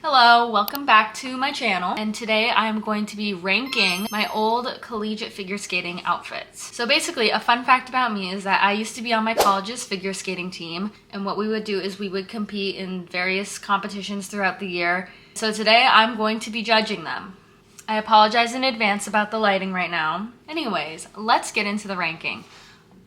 Hello, welcome back to my channel, and today I'm going to be ranking my old collegiate figure skating outfits. So basically, a fun fact about me is that I used to be on my college's figure skating team, and what we would do is we would compete in various competitions throughout the year. So today I'm going to be judging them. I apologize in advance about the lighting right now. Anyways, let's get into the ranking.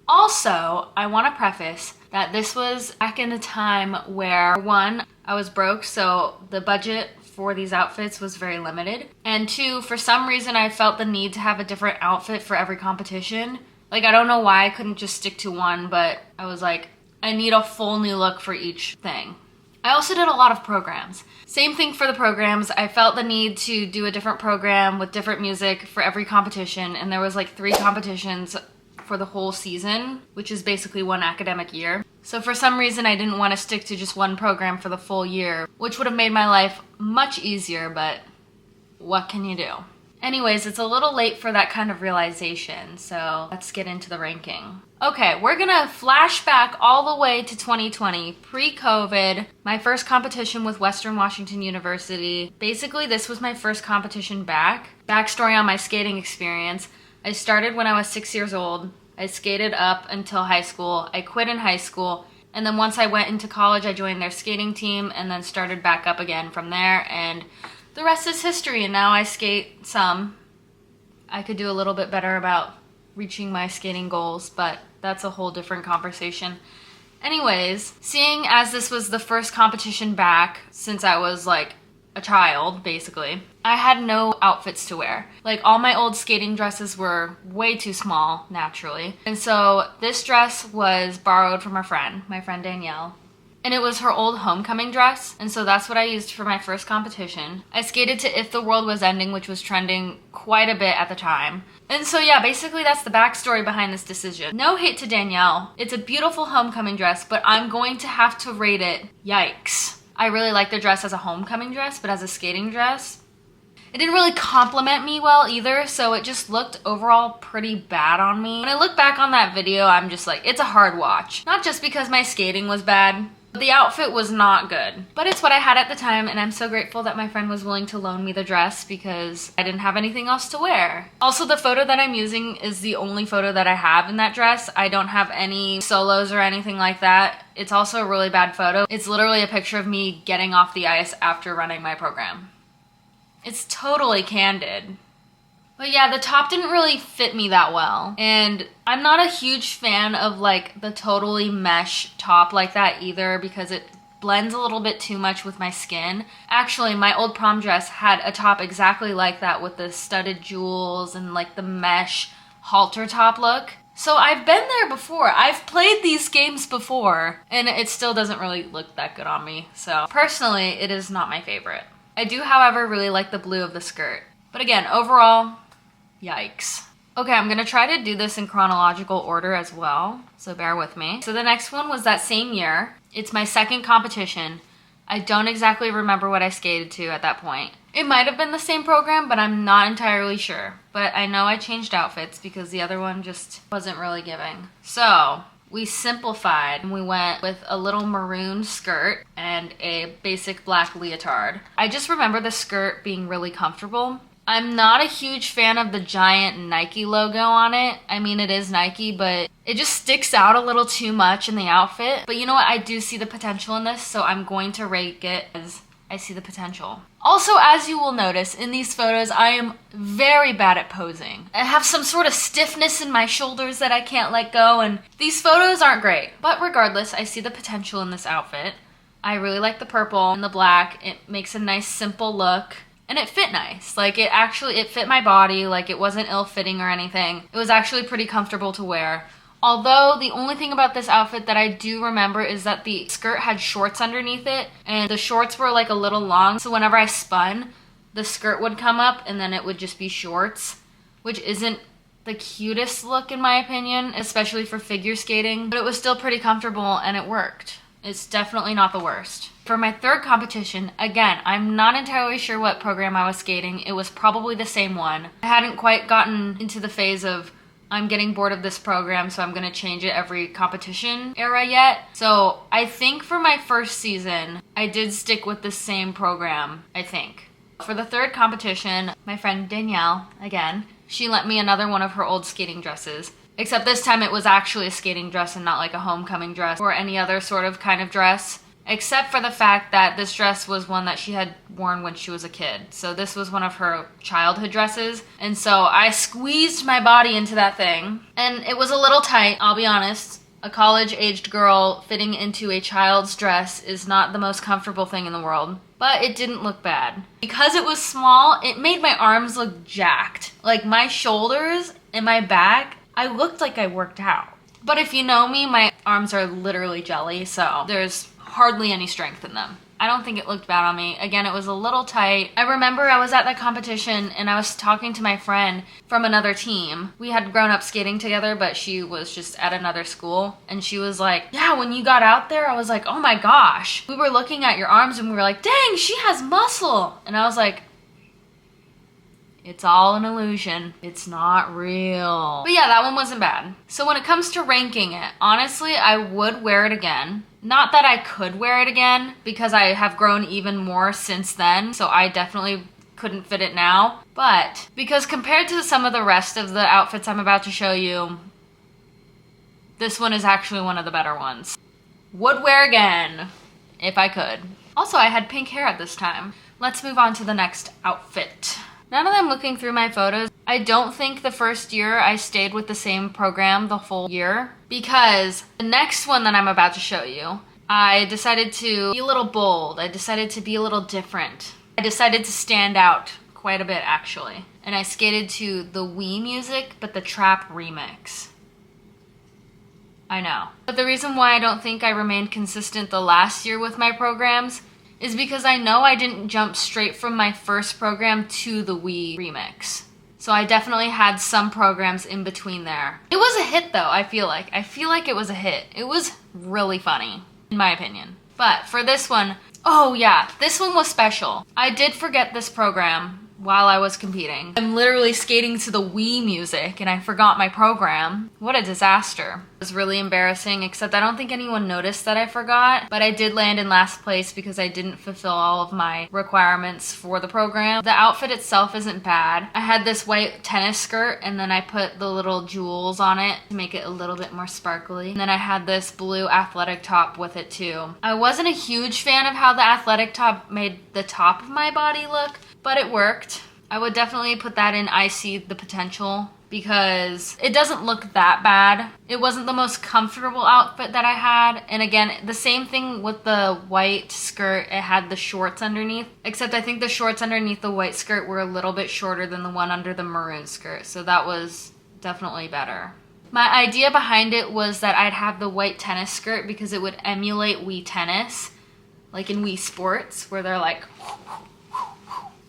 Also, I want to preface that this was back in a time where, one, I was broke, so the budget for these outfits was very limited. And two, for some reason, I felt the need to have a different outfit for every competition. Like, I don't know why I couldn't just stick to one, but I was like, I need a full new look for each thing. I also did a lot of programs. Same thing for the programs. I felt the need to do a different program with different music for every competition, and there was like 3 competitions for the whole season, which is basically one academic year. So for some reason, I didn't want to stick to just one program for the full year, which would have made my life much easier, but what can you do? Anyways, it's a little late for that kind of realization, so let's get into the ranking. Okay, we're gonna flash back all the way to 2020, pre-COVID, my first competition with Western Washington University. Basically, this was my first competition back. Backstory on my skating experience. I started when I was 6 years old. I skated up until high school. I quit in high school. And then once I went into college, I joined their skating team and then started back up again from there. And the rest is history. And now I skate some. I could do a little bit better about reaching my skating goals, but that's a whole different conversation. Anyways, seeing as this was the first competition back since I was like a child, basically, I had no outfits to wear. Like, all my old skating dresses were way too small, naturally. And so this dress was borrowed from a friend, my friend Danielle. And it was her old homecoming dress, and so that's what I used for my first competition. I skated to If the World Was Ending, which was trending quite a bit at the time. And so yeah, basically that's the backstory behind this decision. No hate to Danielle. It's a beautiful homecoming dress, but I'm going to have to rate it yikes. I really like the dress as a homecoming dress, but as a skating dress, it didn't really compliment me well either, so it just looked overall pretty bad on me. When I look back on that video, I'm just like, it's a hard watch. Not just because my skating was bad, but the outfit was not good. But it's what I had at the time, and I'm so grateful that my friend was willing to loan me the dress because I didn't have anything else to wear. Also, the photo that I'm using is the only photo that I have in that dress. I don't have any solos or anything like that. It's also a really bad photo. It's literally a picture of me getting off the ice after running my program. It's totally candid. But yeah, the top didn't really fit me that well. And I'm not a huge fan of like the totally mesh top like that either because it blends a little bit too much with my skin. Actually, my old prom dress had a top exactly like that with the studded jewels and like the mesh halter top look. So I've been there before. I've played these games before and it still doesn't really look that good on me. So personally, it is not my favorite. I do, however, really like the blue of the skirt. But again, overall, yikes. Okay, I'm gonna try to do this in chronological order as well, so bear with me. So the next one was that same year. It's my second competition. I don't exactly remember what I skated to at that point. It might have been the same program, but I'm not entirely sure. But I know I changed outfits because the other one just wasn't really giving. So we simplified and we went with a little maroon skirt and a basic black leotard. I just remember the skirt being really comfortable. I'm not a huge fan of the giant Nike logo on it. I mean, it is Nike, but it just sticks out a little too much in the outfit. But you know what? I do see the potential in this, so I'm going to rate it as I see the potential. Also, as you will notice in these photos, I am very bad at posing. I have some sort of stiffness in my shoulders that I can't let go, and these photos aren't great. But regardless, I see the potential in this outfit. I really like the purple and the black. It makes a nice, simple look. And it fit nice. Like, it fit my body. Like, it wasn't ill-fitting or anything. It was actually pretty comfortable to wear. Although, the only thing about this outfit that I do remember is that the skirt had shorts underneath it, and the shorts were like a little long, so whenever I spun, the skirt would come up and then it would just be shorts, which isn't the cutest look in my opinion, especially for figure skating, but it was still pretty comfortable and it worked. It's definitely not the worst. For my third competition, again, I'm not entirely sure what program I was skating. It was probably the same one. I hadn't quite gotten into the phase of I'm getting bored of this program, so I'm gonna change it every competition era yet. So I think for my first season, I did stick with the same program, I think. For the third competition, my friend Danielle, again, she lent me another one of her old skating dresses. Except this time it was actually a skating dress and not like a homecoming dress or any other sort of kind of dress. Except for the fact that this dress was one that she had worn when she was a kid. So this was one of her childhood dresses. And so I squeezed my body into that thing. And it was a little tight, I'll be honest. A college-aged girl fitting into a child's dress is not the most comfortable thing in the world. But it didn't look bad. Because it was small, it made my arms look jacked. Like my shoulders and my back, I looked like I worked out. But if you know me, my arms are literally jelly, so there's hardly any strength in them. I don't think it looked bad on me. Again, it was a little tight. I remember I was at that competition and I was talking to my friend from another team. We had grown up skating together, but she was just at another school. And she was like, yeah, when you got out there, I was like, oh my gosh. We were looking at your arms and we were like, dang, she has muscle. And I was like, it's all an illusion. It's not real. But yeah, that one wasn't bad. So when it comes to ranking it, honestly, I would wear it again. Not that I could wear it again, because I have grown even more since then, so I definitely couldn't fit it now. But because compared to some of the rest of the outfits I'm about to show you, this one is actually one of the better ones. Would wear again, if I could. Also, I had pink hair at this time. Let's move on to the next outfit. Now that I'm looking through my photos, I don't think the first year I stayed with the same program the whole year, because the next one that I'm about to show you, I decided to be a little bold. I decided to be a little different. I decided to stand out quite a bit, actually. And I skated to the Wii music, but the trap remix. I know. But the reason why I don't think I remained consistent the last year with my programs is because I know I didn't jump straight from my first program to the Wii remix. So I definitely had some programs in between there. It was a hit though, I feel like. I feel like it was a hit. It was really funny, in my opinion. But for this one, oh yeah, this one was special. I did forget this program while I was competing. I'm literally skating to the Wii music and I forgot my program. What a disaster. It was really embarrassing, except I don't think anyone noticed that I forgot, but I did land in last place because I didn't fulfill all of my requirements for the program. The outfit itself isn't bad. I had this white tennis skirt and then I put the little jewels on it to make it a little bit more sparkly. And then I had this blue athletic top with it too. I wasn't a huge fan of how the athletic top made the top of my body look, but it worked. I would definitely put that in I see the potential because it doesn't look that bad. It wasn't the most comfortable outfit that I had. And again, the same thing with the white skirt. It had the shorts underneath, except I think the shorts underneath the white skirt were a little bit shorter than the one under the maroon skirt. So that was definitely better. My idea behind it was that I'd have the white tennis skirt because it would emulate Wii Tennis, like in Wii Sports, where they're like...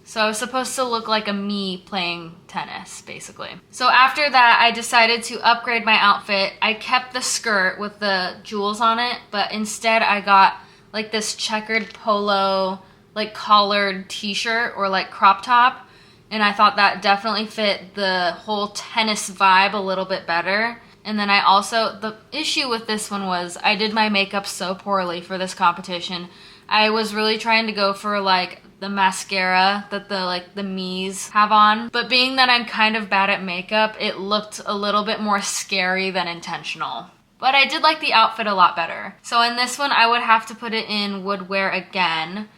So I was supposed to look like a me playing tennis, basically. So after that, I decided to upgrade my outfit. I kept the skirt with the jewels on it, but instead I got like this checkered polo, like collared t-shirt or like crop top. And I thought that definitely fit the whole tennis vibe a little bit better. And then I also, the issue with this one was I did my makeup so poorly for this competition. I was really trying to go for like the mascara that the Mies have on. But being that I'm kind of bad at makeup, it looked a little bit more scary than intentional. But I did like the outfit a lot better. So in this one, I would have to put it in would wear again,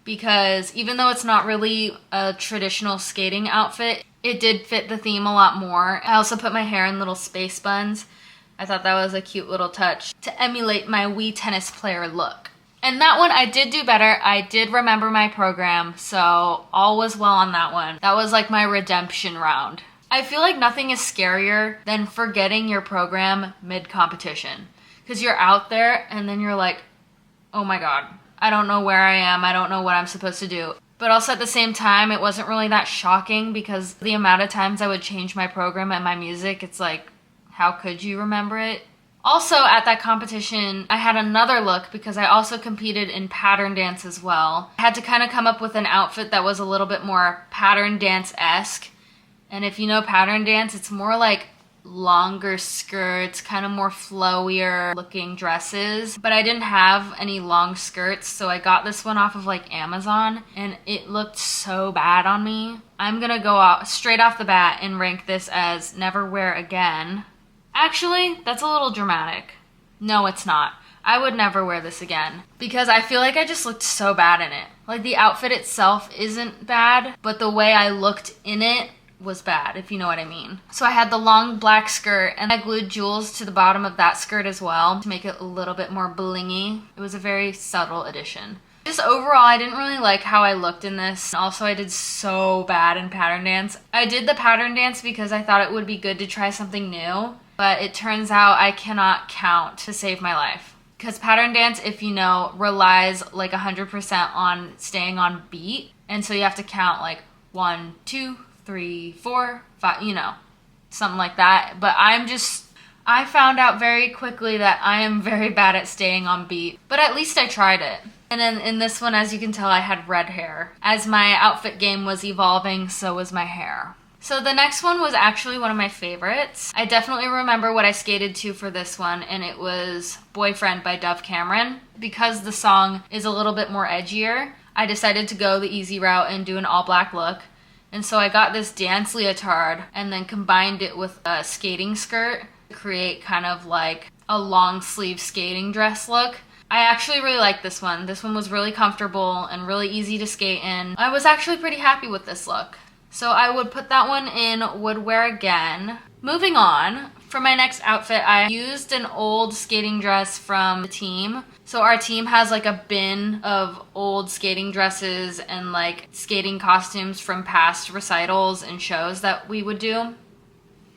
because even though it's not really a traditional skating outfit, it did fit the theme a lot more. I also put my hair in little space buns. I thought that was a cute little touch to emulate my Wii tennis player look. And that one I did do better. I did remember my program, so all was well on that one. That was like my redemption round. I feel like nothing is scarier than forgetting your program mid-competition. Because you're out there and then you're like, oh my god, I don't know where I am. I don't know what I'm supposed to do. But also at the same time, it wasn't really that shocking because the amount of times I would change my program and my music, it's like, how could you remember it? Also at that competition, I had another look because I also competed in pattern dance as well. I had to kind of come up with an outfit that was a little bit more pattern dance-esque. And if you know pattern dance, it's more like longer skirts, kind of more flowier looking dresses, but I didn't have any long skirts, so I got this one off of like Amazon and it looked so bad on me. I'm gonna go out straight off the bat and rank this as never wear again. Actually, that's a little dramatic. No, it's not. I would never wear this again because I feel like I just looked so bad in it. Like the outfit itself isn't bad, but the way I looked in it was bad, if you know what I mean. So I had the long black skirt and I glued jewels to the bottom of that skirt as well to make it a little bit more blingy. It was a very subtle addition. Just overall, I didn't really like how I looked in this. Also, I did so bad in pattern dance. I did the pattern dance because I thought it would be good to try something new, but it turns out I cannot count to save my life. Because pattern dance, if you know, relies like 100% on staying on beat. And so you have to count like 1, 2, 3, 4, 5, you know, something like that. But I found out very quickly that I am very bad at staying on beat. But at least I tried it. And then in this one, as you can tell, I had red hair. As my outfit game was evolving, so was my hair. So the next one was actually one of my favorites. I definitely remember what I skated to for this one, and it was Boyfriend by Dove Cameron. Because the song is a little bit more edgier, I decided to go the easy route and do an all black look. And so I got this dance leotard and then combined it with a skating skirt to create kind of like a long sleeve skating dress look. I actually really like this one. This one was really comfortable and really easy to skate in. I was actually pretty happy with this look. So I would put that one in would wear again. Moving on, for my next outfit, I used an old skating dress from the team. So our team has like a bin of old skating dresses and like skating costumes from past recitals and shows that we would do.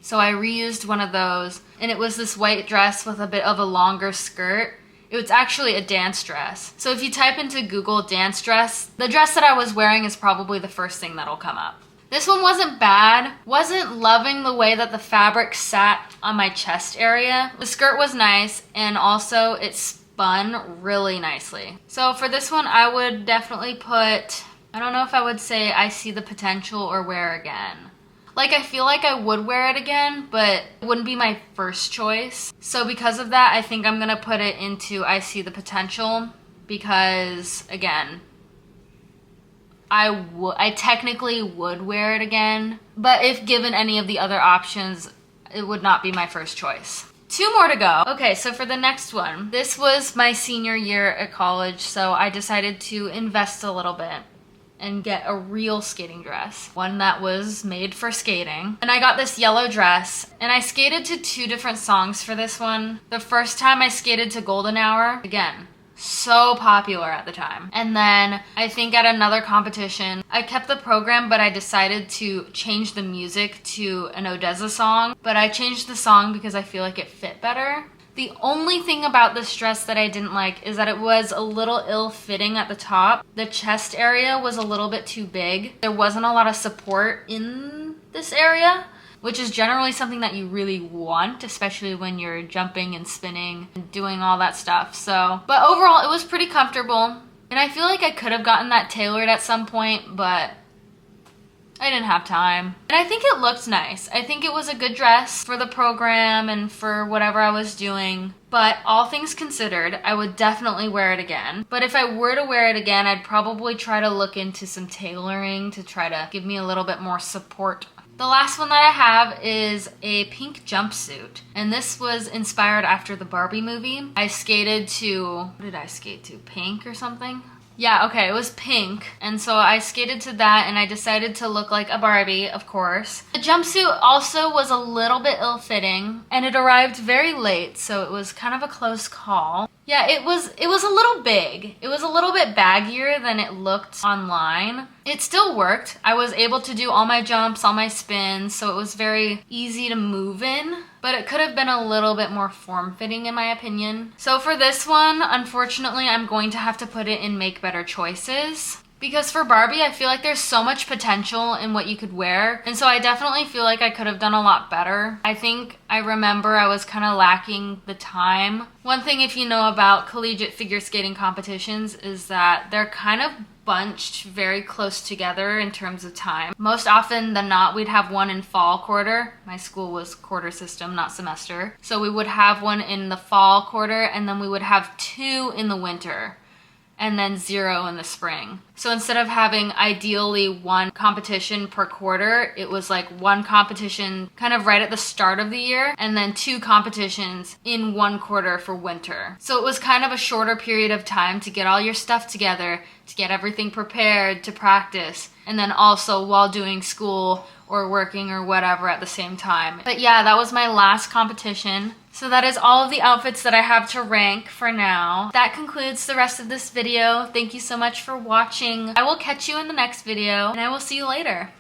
So I reused one of those, and it was this white dress with a bit of a longer skirt. It was actually a dance dress. So if you type into Google dance dress, the dress that I was wearing is probably the first thing that'll come up. This one wasn't bad. Wasn't loving the way that the fabric sat on my chest area. The skirt was nice, and also it spun really nicely. So for this one, I would definitely put, I don't know if I would say I see the potential or wear again. Like, I feel like I would wear it again, but it wouldn't be my first choice. So because of that, I think I'm gonna put it into I see the potential because, again, I technically would wear it again, but if given any of the other options, it would not be my first choice. 2 more to go. Okay, so for the next one, this was my senior year at college, so I decided to invest a little bit and get a real skating dress, one that was made for skating. And I got this yellow dress, and I skated to 2 different songs for this one. The first time I skated to Golden Hour, again, so popular at the time. And then I think at another competition, I kept the program, but I decided to change the music to an Odessa song. But I changed the song because I feel like it fit better. The only thing about this dress that I didn't like is that it was a little ill-fitting at the top. The chest area was a little bit too big. There wasn't a lot of support in this area, which is generally something that you really want, especially when you're jumping and spinning and doing all that stuff. So, but overall, it was pretty comfortable. And I feel like I could have gotten that tailored at some point, but I didn't have time. And I think it looked nice. I think it was a good dress for the program and for whatever I was doing. But all things considered, I would definitely wear it again. But if I were to wear it again, I'd probably try to look into some tailoring to try to give me a little bit more support. The last one that I have is a pink jumpsuit, and this was inspired after the Barbie movie. I skated to, what did I skate to? Pink or something? Yeah, okay, it was pink, and so I skated to that, and I decided to look like a Barbie, of course. The jumpsuit also was a little bit ill-fitting, and it arrived very late, so it was kind of a close call. Yeah, it was a little big. It was a little bit baggier than it looked online. It still worked. I was able to do all my jumps, all my spins, so it was very easy to move in, but it could have been a little bit more form-fitting in my opinion. So for this one, unfortunately, I'm going to have to put it in Make Better Choices. Because for Barbie, I feel like there's so much potential in what you could wear. And so I definitely feel like I could have done a lot better. I think I remember I was kind of lacking the time. One thing if you know about collegiate figure skating competitions is that they're kind of bunched very close together in terms of time. Most often than not, we'd have one in fall quarter. My school was quarter system, not semester. So we would have one in the fall quarter, and then we would have 2 in the winter, and then 0 in the spring. So instead of having ideally 1 competition per quarter, it was like 1 competition kind of right at the start of the year, and then 2 competitions in 1 quarter for winter. So it was kind of a shorter period of time to get all your stuff together, to get everything prepared to practice, and then also while doing school or working or whatever at the same time. But yeah, that was my last competition. So that is all of the outfits that I have to rank for now. That concludes the rest of this video. Thank you so much for watching. I will catch you in the next video, and I will see you later.